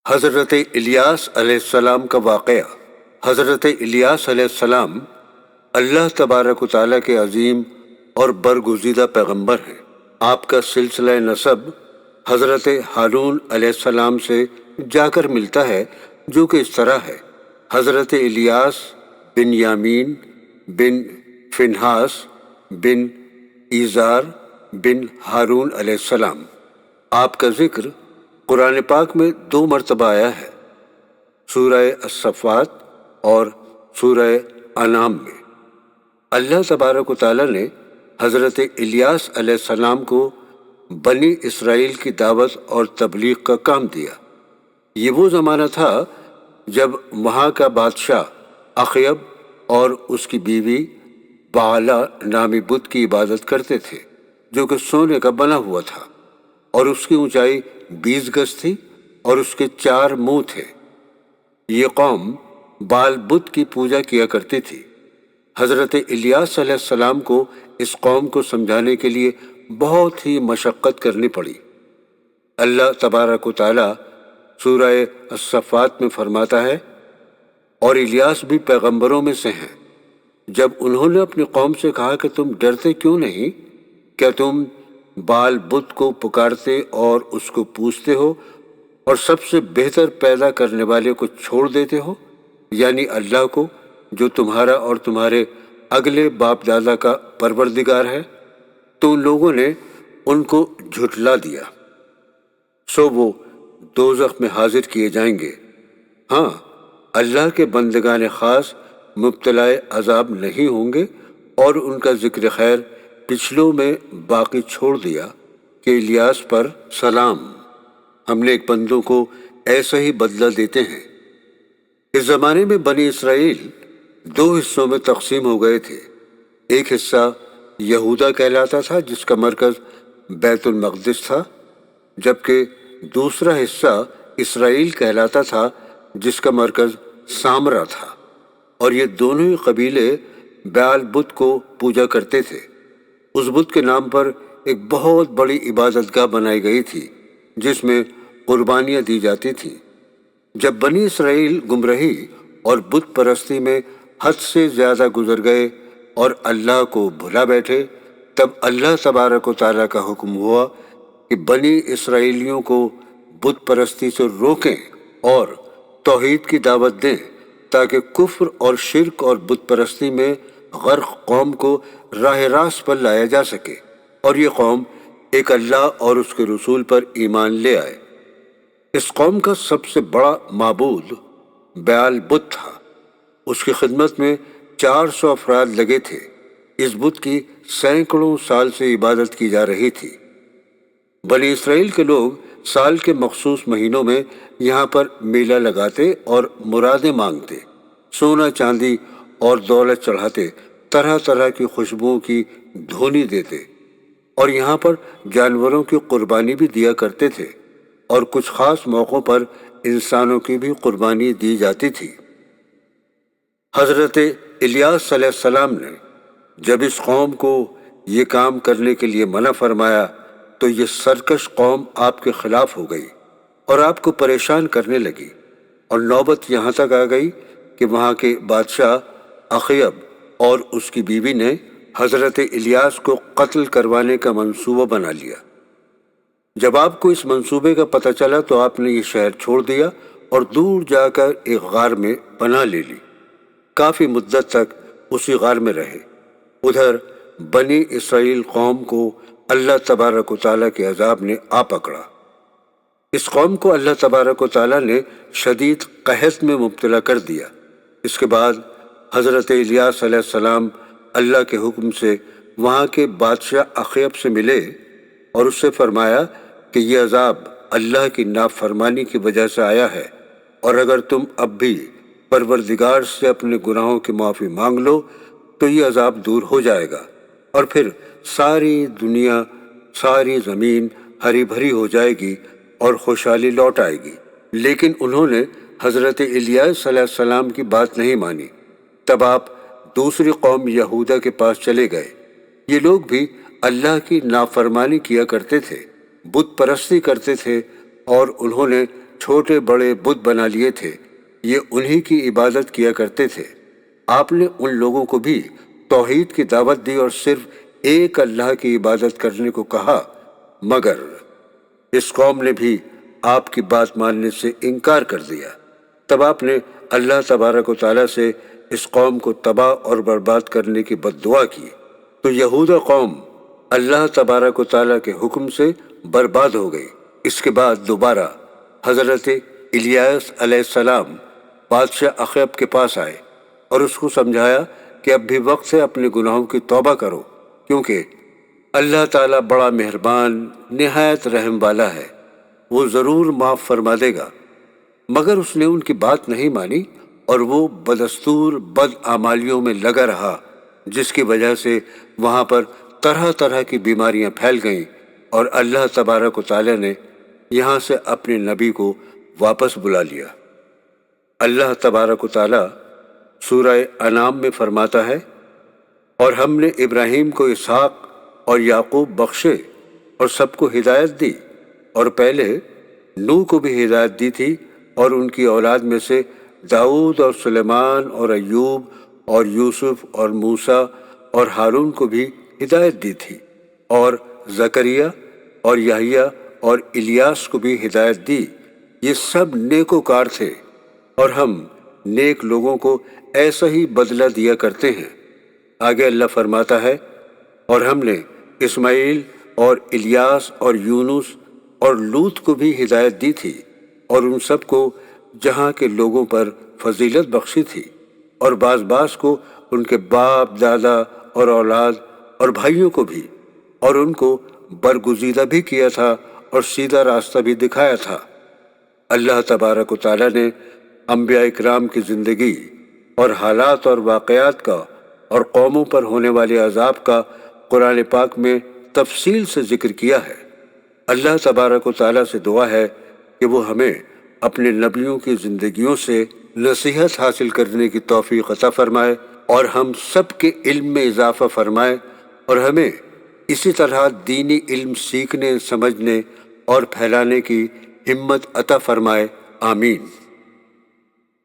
حضرت الیاس علیہ السلام کا واقعہ۔ حضرت الیاس علیہ السلام اللہ تبارک و تعالیٰ کے عظیم اور برگزیدہ پیغمبر ہیں۔ آپ کا سلسلہ نسب حضرت ہارون علیہ السلام سے جا کر ملتا ہے، جو کہ اس طرح ہے: حضرت الیاس بن یامین بن فنہاس بن ایزار بن ہارون علیہ السلام۔ آپ کا ذکر قرآن پاک میں 2 مرتبہ آیا ہے، سورہ الصفات اور سورہ انعام میں۔ اللہ تبارک و تعالیٰ نے حضرت الیاس علیہ السلام کو بنی اسرائیل کی دعوت اور تبلیغ کا کام دیا۔ یہ وہ زمانہ تھا جب وہاں کا بادشاہ اخیب اور اس کی بیوی بعالا نامی بت کی عبادت کرتے تھے، جو کہ سونے کا بنا ہوا تھا، اور اس کی اونچائی 20 گز تھی اور اس کے 4 منہ تھے۔ یہ قوم بال بت کی پوجا کیا کرتی تھی۔ حضرت الیاس علیہ السلام کو اس قوم کو سمجھانے کے لیے بہت ہی مشقت کرنی پڑی۔ اللہ تبارک و تعالیٰ سورہ الصفات میں فرماتا ہے: اور الیاس بھی پیغمبروں میں سے ہیں۔ جب انہوں نے اپنی قوم سے کہا کہ تم ڈرتے کیوں نہیں؟ کیا تم بال بت کو پکارتے اور اس کو پوجتے ہو اور سب سے بہتر پیدا کرنے والے کو چھوڑ دیتے ہو، یعنی اللہ کو، جو تمہارا اور تمہارے اگلے باپ دادا کا پروردگار ہے؟ تو ان لوگوں نے ان کو جھٹلا دیا، سو وہ دوزخ میں حاضر کیے جائیں گے۔ ہاں، اللہ کے بندگان خاص مبتلا عذاب نہیں ہوں گے، اور ان کا ذکر خیر پچھلوں میں باقی چھوڑ دیا کہ الیاس پر سلام، ہم نے ایک بندوں کو ایسا ہی بدلہ دیتے ہیں۔ اس زمانے میں بنی اسرائیل 2 حصوں میں تقسیم ہو گئے تھے۔ ایک حصہ یہودا کہلاتا تھا، جس کا مرکز بیت المقدس تھا، جبکہ دوسرا حصہ اسرائیل کہلاتا تھا، جس کا مرکز سامرا تھا، اور یہ دونوں ہی قبیلے بیال بت کو پوجا کرتے تھے۔ اس بت کے نام پر ایک بہت بڑی عبادت گاہ بنائی گئی تھی، جس میں قربانیاں دی جاتی تھیں۔ جب بنی اسرائیل گمراہی اور بت پرستی میں حد سے زیادہ گزر گئے اور اللہ کو بھلا بیٹھے، تب اللہ تبارک و تعالیٰ کا حکم ہوا کہ بنی اسرائیلیوں کو بت پرستی سے روکیں اور توحید کی دعوت دیں، تاکہ کفر اور شرک اور بت پرستی میں غرق قوم کو راہ راست پر لایا جا سکے، اور یہ قوم ایک اللہ اور اس کے رسول پر ایمان لے آئے۔ اس قوم کا سب سے بڑا معبود بیال بت تھا۔ اس کی خدمت میں 400 افراد لگے تھے۔ اس بت کی سینکڑوں سال سے عبادت کی جا رہی تھی۔ بنی اسرائیل کے لوگ سال کے مخصوص مہینوں میں یہاں پر میلہ لگاتے اور مرادیں مانگتے، سونا چاندی اور دولت چڑھاتے، طرح طرح کی خوشبوؤں کی دھونی دیتے، اور یہاں پر جانوروں کی قربانی بھی دیا کرتے تھے، اور کچھ خاص موقعوں پر انسانوں کی بھی قربانی دی جاتی تھی۔ حضرت الیاس علیہ السلام نے جب اس قوم کو یہ کام کرنے کے لیے منع فرمایا، تو یہ سرکش قوم آپ کے خلاف ہو گئی اور آپ کو پریشان کرنے لگی، اور نوبت یہاں تک آ گئی کہ وہاں کے بادشاہ اخیب اور اس کی بیوی نے حضرت الیاس کو قتل کروانے کا منصوبہ بنا لیا۔ جب آپ کو اس منصوبے کا پتہ چلا تو آپ نے یہ شہر چھوڑ دیا اور دور جا کر ایک غار میں پناہ لے لی۔ کافی مدت تک اسی غار میں رہے۔ ادھر بنی اسرائیل قوم کو اللہ تبارک و تعالیٰ کے عذاب نے آ پکڑا۔ اس قوم کو اللہ تبارک و تعالیٰ نے شدید قحط میں مبتلا کر دیا۔ اس کے بعد حضرت الیاس علیہ السلام اللہ کے حکم سے وہاں کے بادشاہ اخیب سے ملے اور اس سے فرمایا کہ یہ عذاب اللہ کی نافرمانی کی وجہ سے آیا ہے، اور اگر تم اب بھی پروردگار سے اپنے گناہوں کی معافی مانگ لو تو یہ عذاب دور ہو جائے گا، اور پھر ساری دنیا، ساری زمین ہری بھری ہو جائے گی اور خوشحالی لوٹ آئے گی۔ لیکن انہوں نے حضرت الیاس علیہ السلام کی بات نہیں مانی۔ تب آپ دوسری قوم یہودا کے پاس چلے گئے۔ یہ لوگ بھی اللہ کی نافرمانی کیا کرتے تھے، بت پرستی کرتے تھے، اور انہوں نے چھوٹے بڑے بت بنا لیے تھے، یہ انہی کی عبادت کیا کرتے تھے۔ آپ نے ان لوگوں کو بھی توحید کی دعوت دی اور صرف ایک اللہ کی عبادت کرنے کو کہا، مگر اس قوم نے بھی آپ کی بات ماننے سے انکار کر دیا۔ تب آپ نے اللہ تبارک و تعالیٰ سے اس قوم کو تباہ اور برباد کرنے کی بد دعا کی، تو یہودہ قوم اللہ تبارک و تعالیٰ کے حکم سے برباد ہو گئی۔ اس کے بعد دوبارہ حضرت الیاس علیہ السلام بادشاہ اخاب کے پاس آئے اور اس کو سمجھایا کہ اب بھی وقت ہے، اپنے گناہوں کی توبہ کرو، کیونکہ اللہ تعالیٰ بڑا مہربان نہایت رحم والا ہے، وہ ضرور معاف فرما دے گا۔ مگر اس نے ان کی بات نہیں مانی اور وہ بدستور بدعمالیوں میں لگا رہا، جس کی وجہ سے وہاں پر طرح طرح کی بیماریاں پھیل گئیں، اور اللہ تبارک و تعالیٰ نے یہاں سے اپنے نبی کو واپس بلا لیا۔ اللہ تبارک و تعالیٰ سورہ انعام میں فرماتا ہے، اور ہم نے ابراہیم کو اسحاق اور یعقوب بخشے اور سب کو ہدایت دی، اور پہلے نوح کو بھی ہدایت دی تھی، اور ان کی اولاد میں سے داؤد اور سلیمان اور ایوب اور یوسف اور موسیٰ اور ہارون کو بھی ہدایت دی تھی، اور زکریا اور یحییٰ اور الیاس کو بھی ہدایت دی۔ یہ سب نیکوکار تھے، اور ہم نیک لوگوں کو ایسا ہی بدلہ دیا کرتے ہیں۔ آگے اللہ فرماتا ہے، اور ہم نے اسماعیل اور الیاس اور یونس اور لوط کو بھی ہدایت دی تھی، اور ان سب کو جہاں کے لوگوں پر فضیلت بخشی تھی، اور بعض کو ان کے باپ دادا اور اولاد اور بھائیوں کو بھی، اور ان کو برگزیدہ بھی کیا تھا اور سیدھا راستہ بھی دکھایا تھا۔ اللہ تبارک و تعالیٰ نے انبیاء اکرام کی زندگی اور حالات اور واقعات کا اور قوموں پر ہونے والے عذاب کا قرآن پاک میں تفصیل سے ذکر کیا ہے۔ اللہ تبارک و تعالیٰ سے دعا ہے کہ وہ ہمیں اپنے نبیوں کی زندگیوں سے نصیحت حاصل کرنے کی توفیق عطا فرمائے، اور ہم سب کے علم میں اضافہ فرمائے، اور ہمیں اسی طرح دینی علم سیکھنے، سمجھنے اور پھیلانے کی ہمت عطا فرمائے۔ آمین۔